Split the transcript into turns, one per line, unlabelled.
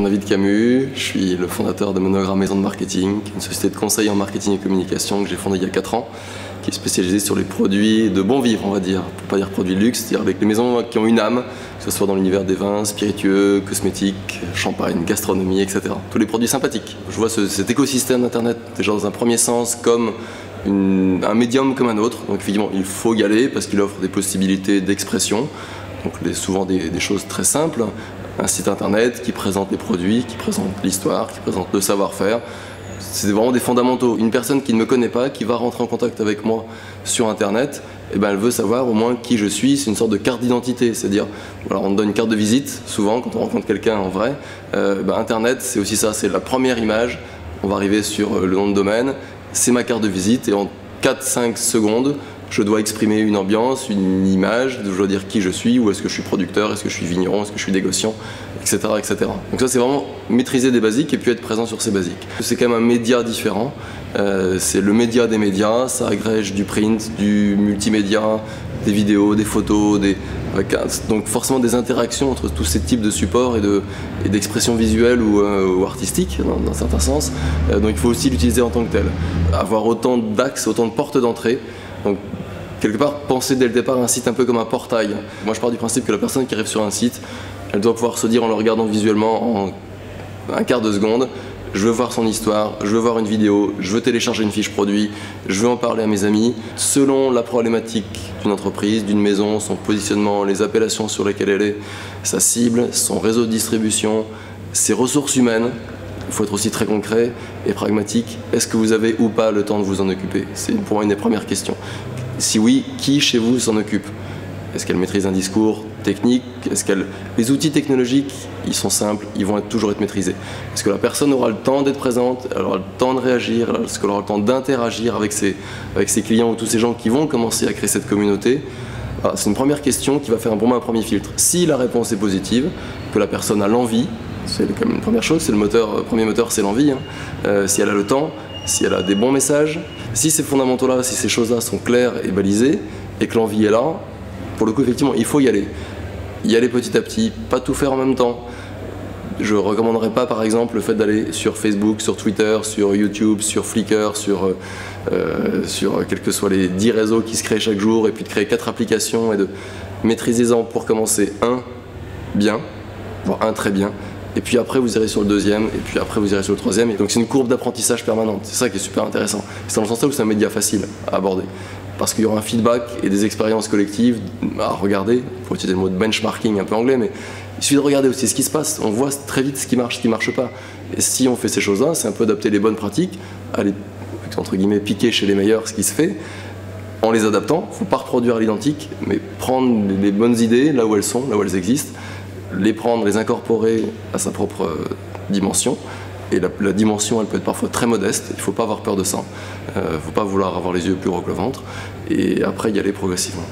David Camus, je suis le fondateur de Monogramme Maison de Marketing, une société de conseil en marketing et communication que j'ai fondée il y a 4 ans, qui est spécialisée sur les produits de bon vivre, on va dire, pour pas dire produits de luxe, c'est-à-dire avec les maisons qui ont une âme, que ce soit dans l'univers des vins, spiritueux, cosmétiques, champagne, gastronomie, etc. Tous les produits sympathiques. Je vois cet écosystème d'Internet déjà dans un premier sens comme un médium comme un autre, donc évidemment il faut y aller parce qu'il offre des possibilités d'expression, donc souvent des choses très simples. Un site internet qui présente les produits, qui présente l'histoire, qui présente le savoir-faire. C'est vraiment des fondamentaux. Une personne qui ne me connaît pas, qui va rentrer en contact avec moi sur internet, eh ben, elle veut savoir au moins qui je suis. C'est une sorte de carte d'identité. C'est-à-dire, voilà, on te donne une carte de visite, souvent quand on rencontre quelqu'un en vrai. Internet, c'est aussi ça, c'est la première image. On va arriver sur le nom de domaine, c'est ma carte de visite et en 4-5 secondes, je dois exprimer une ambiance, une image, je dois dire qui je suis, où est-ce que je suis producteur, est-ce que je suis vigneron, est-ce que je suis négociant, etc. etc. Donc ça c'est vraiment maîtriser des basiques et puis être présent sur ces basiques. C'est quand même un média différent, c'est le média des médias, ça agrège du print, du multimédia, des vidéos, des photos, donc forcément des interactions entre tous ces types de supports et d'expressions visuelles ou artistiques dans certains sens. Donc il faut aussi l'utiliser en tant que tel. Avoir autant d'axes, autant de portes d'entrée. Donc, quelque part, penser dès le départ un site un peu comme un portail. Moi, je pars du principe que la personne qui arrive sur un site, elle doit pouvoir se dire en le regardant visuellement en un quart de seconde, je veux voir son histoire, je veux voir une vidéo, je veux télécharger une fiche produit, je veux en parler à mes amis. Selon la problématique d'une entreprise, d'une maison, son positionnement, les appellations sur lesquelles elle est, sa cible, son réseau de distribution, ses ressources humaines, il faut être aussi très concret et pragmatique. Est-ce que vous avez ou pas le temps de vous en occuper? C'est pour moi une des premières questions. Si oui, qui chez vous s'en occupe? Est-ce qu'elle maîtrise un discours technique? Les outils technologiques, ils sont simples, ils vont toujours être maîtrisés. Est-ce que la personne aura le temps d'être présente? Elle aura le temps de réagir? Est-ce qu'elle aura le temps d'interagir avec ses clients ou tous ces gens qui vont commencer à créer cette communauté? C'est une première question qui va faire pour moi un premier filtre. Si la réponse est positive, que la personne a l'envie, c'est quand même une première chose, c'est le premier moteur, c'est l'envie. Si elle a le temps, si elle a des bons messages, si ces fondamentaux-là, si ces choses-là sont claires et balisées, et que l'envie est là, pour le coup, effectivement, il faut y aller. Y aller petit à petit, pas tout faire en même temps. Je ne recommanderais pas, par exemple, le fait d'aller sur Facebook, sur Twitter, sur YouTube, sur Flickr, sur quels que soient les 10 réseaux qui se créent chaque jour, et puis de créer 4 applications et de maîtriser-en pour commencer un bien, voire un très bien. Et puis après vous irez sur le deuxième, et puis après vous irez sur le troisième. Et donc c'est une courbe d'apprentissage permanente, c'est ça qui est super intéressant. C'est dans le sens là où c'est un média facile à aborder. Parce qu'il y aura un feedback et des expériences collectives à regarder. Il faut utiliser le mot de benchmarking un peu anglais, mais il suffit de regarder aussi ce qui se passe. On voit très vite ce qui marche pas. Et si on fait ces choses-là, c'est un peu adapter les bonnes pratiques, aller entre guillemets piquer chez les meilleurs ce qui se fait, en les adaptant. Il ne faut pas reproduire à l'identique, mais prendre les bonnes idées là où elles sont, là où elles existent, les prendre, les incorporer à sa propre dimension. Et la dimension, elle peut être parfois très modeste, il ne faut pas avoir peur de ça. Il ne faut pas vouloir avoir les yeux plus gros que le ventre. Et après, y aller progressivement.